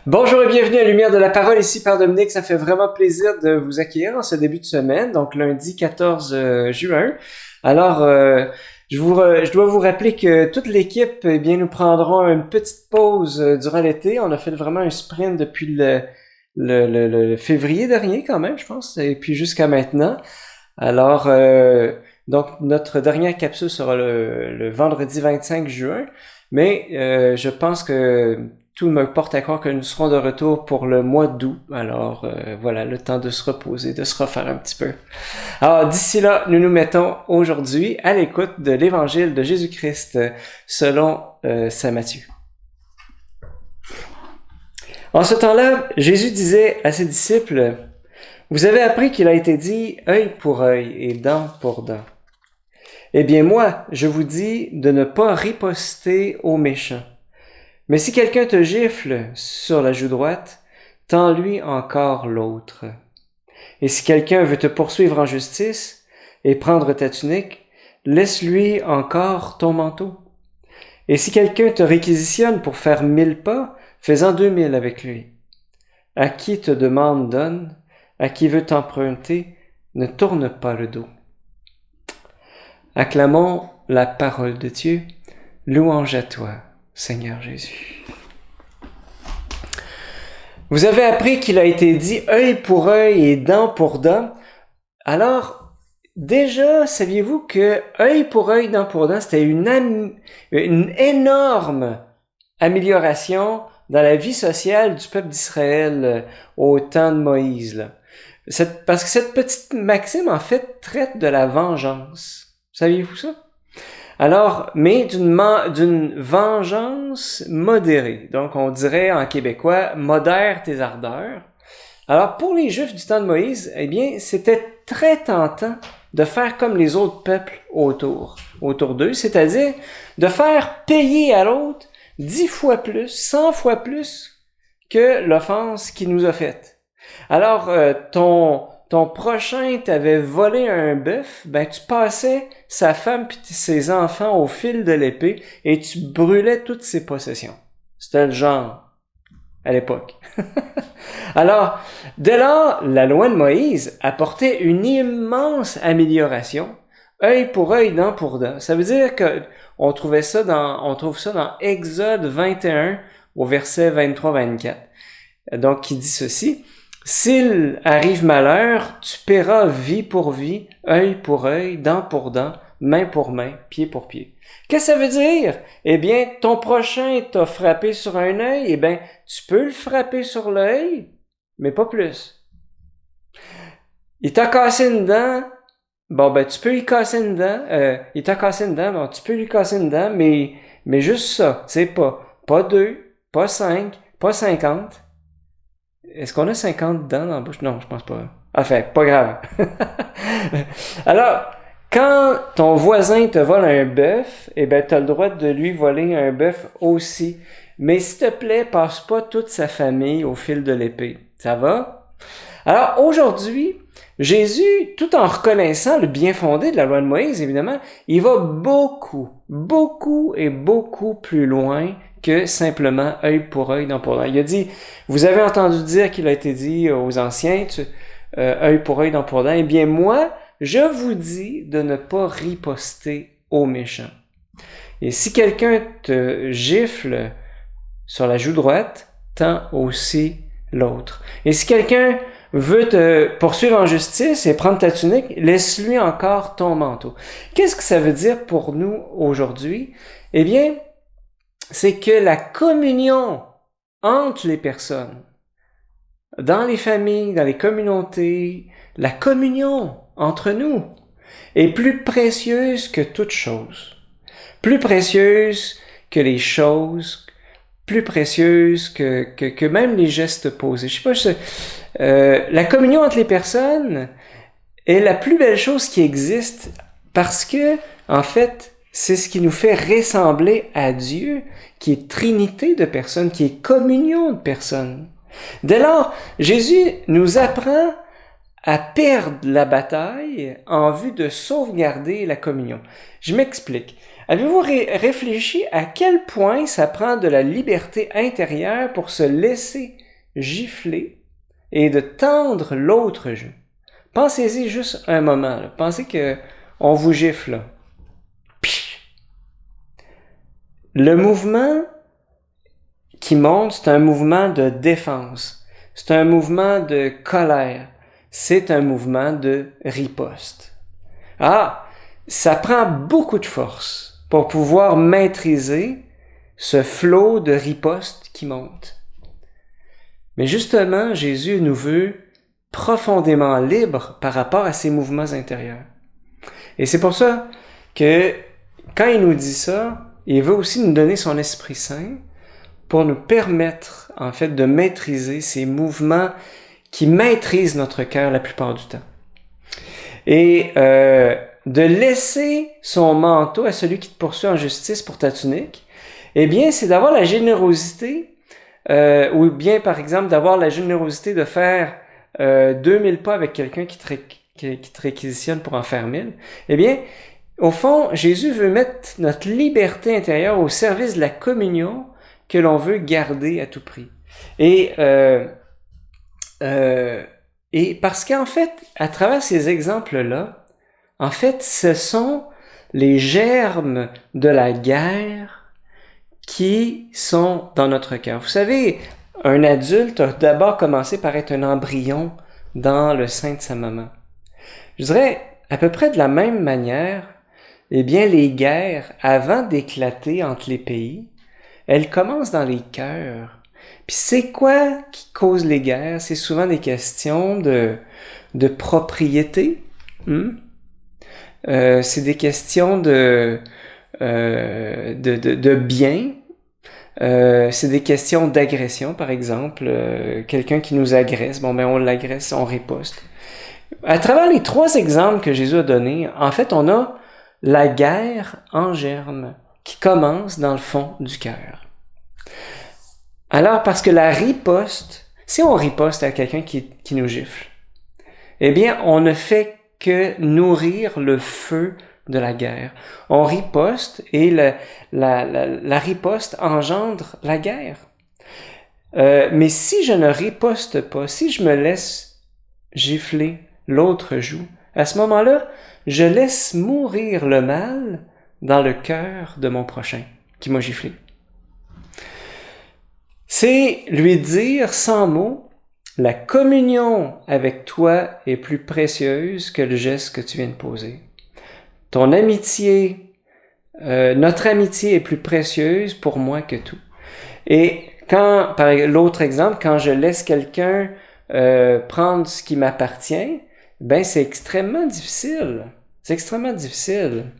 Bonjour et bienvenue à Lumière de la Parole, ici Père Dominique, ça fait vraiment plaisir de vous accueillir en ce début de semaine, donc lundi 14 juin. Alors, je dois vous rappeler que toute l'équipe, eh bien, nous prendrons une petite pause durant l'été. On a fait vraiment un sprint depuis le février dernier quand même, je pense, et puis jusqu'à maintenant. Alors, donc notre dernière capsule sera le vendredi 25 juin, mais je pense que tout me porte à croire que nous serons de retour pour le mois d'août. Alors voilà, le temps de se reposer, de se refaire un petit peu. Alors d'ici là, nous nous mettons aujourd'hui à l'écoute de l'Évangile de Jésus-Christ selon saint Matthieu. En ce temps-là, Jésus disait à ses disciples: « Vous avez appris qu'il a été dit œil pour œil et dent pour dent. Eh bien moi, je vous dis de ne pas riposter aux méchants. Mais si quelqu'un te gifle sur la joue droite, tends-lui encore l'autre. Et si quelqu'un veut te poursuivre en justice et prendre ta tunique, laisse-lui encore ton manteau. Et si quelqu'un te réquisitionne pour faire 1000 pas, fais-en 2000 avec lui. À qui te demande, donne. À qui veut t'emprunter, ne tourne pas le dos. » Acclamons la parole de Dieu. Louange à toi, Seigneur Jésus. Vous avez appris qu'il a été dit œil pour œil et dent pour dent. Alors, déjà, saviez-vous que œil pour œil, dent pour dent, c'était une énorme amélioration dans la vie sociale du peuple d'Israël au temps de Moïse, là. Parce que cette petite maxime, en fait, traite de la vengeance. Saviez-vous ça? Alors, mais d'une vengeance modérée. Donc, on dirait en québécois, modère tes ardeurs. Alors, pour les Juifs du temps de Moïse, eh bien, c'était très tentant de faire comme les autres peuples autour d'eux, c'est-à-dire de faire payer à l'autre 10 fois plus, 100 fois plus que l'offense qu'il nous a faite. Alors, ton prochain t'avait volé un bœuf, ben tu passais sa femme puis ses enfants au fil de l'épée et tu brûlais toutes ses possessions. C'était le genre à l'époque. Alors, dès lors, la loi de Moïse apportait une immense amélioration, œil pour œil, dent pour dent. Ça veut dire que on trouve ça dans Exode 21 au verset 23-24. Donc, qui dit ceci: « S'il arrive malheur, tu paieras vie pour vie, œil pour œil, dent pour dent, main pour main, pied pour pied. » Qu'est-ce que ça veut dire? Eh bien, ton prochain t'a frappé sur un œil, eh bien, tu peux le frapper sur l'œil, mais pas plus. Il t'a cassé une dent, bon, ben, tu peux lui casser une dent, il t'a cassé une dent, bon, tu peux lui casser une dent, mais juste ça, tu sais, pas 2, pas 5, pas 50. Est-ce qu'on a 50 dents dans la bouche? Non, je pense pas. Enfin, pas grave. Alors, quand ton voisin te vole un bœuf, eh ben, t'as le droit de lui voler un bœuf aussi. Mais s'il te plaît, passe pas toute sa famille au fil de l'épée. Ça va? Alors, aujourd'hui, Jésus, tout en reconnaissant le bien fondé de la loi de Moïse, évidemment, il va beaucoup plus loin que simplement œil pour œil, dent pour dent. Il a dit, vous avez entendu dire qu'il a été dit aux anciens, œil pour œil, dent pour dent. Eh bien, moi, je vous dis de ne pas riposter aux méchants. Et si quelqu'un te gifle sur la joue droite, tends aussi l'autre. Et si quelqu'un veut te poursuivre en justice et prendre ta tunique, laisse-lui encore ton manteau. Qu'est-ce que ça veut dire pour nous aujourd'hui? Eh bien, c'est que la communion entre les personnes, dans les familles, dans les communautés, la communion entre nous est plus précieuse que toute chose. Plus précieuse que les choses, plus précieuse que même les gestes posés. Je sais pas, la communion entre les personnes est la plus belle chose qui existe parce que, en fait, c'est ce qui nous fait ressembler à Dieu, qui est trinité de personnes, qui est communion de personnes. Dès lors, Jésus nous apprend à perdre la bataille en vue de sauvegarder la communion. Je m'explique. Avez-vous réfléchi à quel point ça prend de la liberté intérieure pour se laisser gifler et de tendre l'autre joue? Pensez-y juste un moment. Là. Pensez que on vous gifle. Là. Le mouvement qui monte, c'est un mouvement de défense. C'est un mouvement de colère. C'est un mouvement de riposte. Ah, ça prend beaucoup de force pour pouvoir maîtriser ce flot de riposte qui monte. Mais justement, Jésus nous veut profondément libres par rapport à ces mouvements intérieurs. Et c'est pour ça que quand il nous dit ça, il veut aussi nous donner son Esprit Saint pour nous permettre, en fait, de maîtriser ces mouvements qui maîtrisent notre cœur la plupart du temps. Et de laisser son manteau à celui qui te poursuit en justice pour ta tunique, eh bien, c'est d'avoir la générosité, ou bien, par exemple, d'avoir la générosité de faire 2000 pas avec quelqu'un qui te réquisitionne pour en faire 1000. Eh bien, au fond, Jésus veut mettre notre liberté intérieure au service de la communion que l'on veut garder à tout prix. Et parce qu'en fait, à travers ces exemples-là, en fait, ce sont les germes de la guerre qui sont dans notre cœur. Vous savez, un adulte a d'abord commencé par être un embryon dans le sein de sa maman. Je dirais, à peu près de la même manière, eh bien, les guerres, avant d'éclater entre les pays, elles commencent dans les cœurs. Puis c'est quoi qui cause les guerres? C'est souvent des questions de propriété. C'est des questions de biens. C'est des questions d'agression, par exemple. Quelqu'un qui nous agresse, bon ben on l'agresse, on riposte. À travers les 3 exemples que Jésus a donnés, en fait, on a la guerre en germe qui commence dans le fond du cœur. Alors, parce que la riposte, si on riposte à quelqu'un qui nous gifle, eh bien, on ne fait que nourrir le feu de la guerre. On riposte et la riposte engendre la guerre. Mais si je ne riposte pas, si je me laisse gifler l'autre joue, à ce moment-là, je laisse mourir le mal dans le cœur de mon prochain qui m'a giflé. C'est lui dire sans mots, la communion avec toi est plus précieuse que le geste que tu viens de poser. Ton amitié, notre amitié est plus précieuse pour moi que tout. Et quand, par l'autre exemple, quand je laisse quelqu'un prendre ce qui m'appartient, ben c'est extrêmement difficile. C'est extrêmement difficile.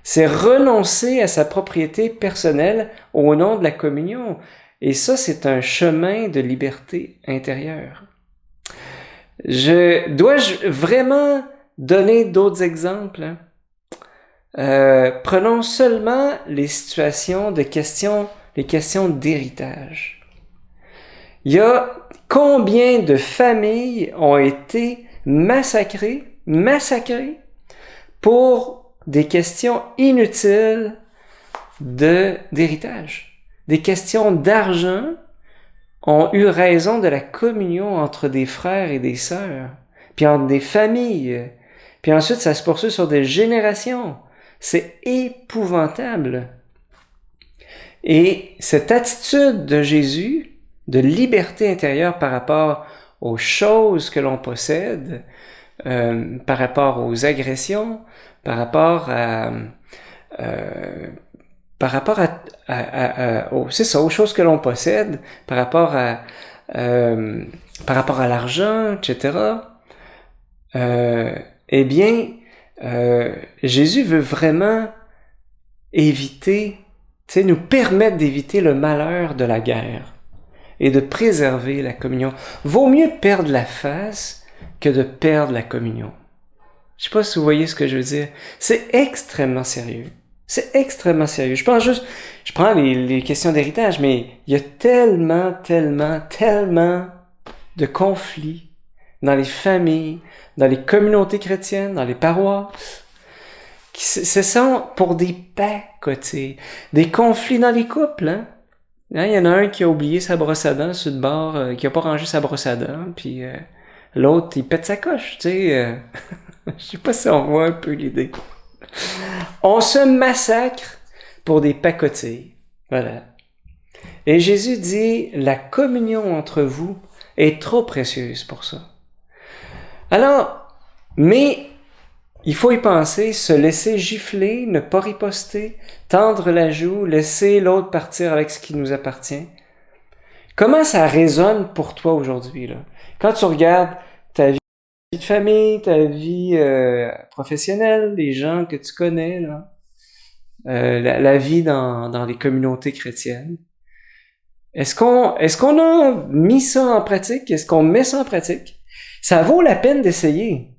C'est renoncer à sa propriété personnelle au nom de la communion. Et ça, c'est un chemin de liberté intérieure. Dois-je vraiment donner d'autres exemples? Prenons seulement les situations les questions d'héritage. Il y a combien de familles ont été massacrées pour des questions inutiles d'héritage. Des questions d'argent ont eu raison de la communion entre des frères et des sœurs, puis entre des familles, puis ensuite ça se poursuit sur des générations. C'est épouvantable. Et cette attitude de Jésus, de liberté intérieure par rapport aux choses que l'on possède, par rapport aux agressions, par rapport aux choses que l'on possède, par rapport à l'argent, etc. Eh bien, Jésus veut vraiment nous permettre d'éviter le malheur de la guerre et de préserver la communion. Vaut mieux perdre la face que de perdre la communion. Je sais pas si vous voyez ce que je veux dire. C'est extrêmement sérieux. C'est extrêmement sérieux. Je prends les questions d'héritage, mais il y a tellement de conflits dans les familles, dans les communautés chrétiennes, dans les paroisses. Ce sont pour des pacotés, des conflits dans les couples, hein? Il y en a un qui a oublié sa brosse à dents sur le bord, qui a pas rangé sa brosse à dents, puis l'autre, il pète sa coche, tu sais. Je sais pas si on voit un peu l'idée. On se massacre pour des pacotilles. Voilà. Et Jésus dit, la communion entre vous est trop précieuse pour ça. Alors, mais il faut y penser, se laisser gifler, ne pas riposter, tendre la joue, laisser l'autre partir avec ce qui nous appartient. Comment ça résonne pour toi aujourd'hui, là? Quand tu regardes ta vie de famille, ta vie professionnelle, les gens que tu connais, là, la vie dans les communautés chrétiennes, est-ce qu'on a mis ça en pratique? Est-ce qu'on met ça en pratique? Ça vaut la peine d'essayer.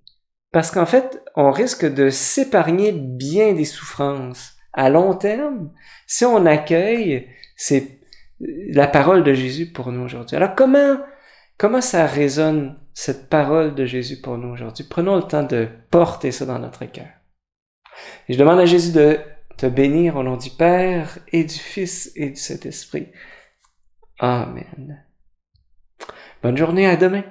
Parce qu'en fait, on risque de s'épargner bien des souffrances à long terme si on accueille la parole de Jésus pour nous aujourd'hui. Alors comment ça résonne, cette parole de Jésus pour nous aujourd'hui? Prenons le temps de porter ça dans notre cœur. Et je demande à Jésus de te bénir au nom du Père et du Fils et du Saint-Esprit. Amen. Bonne journée, à demain.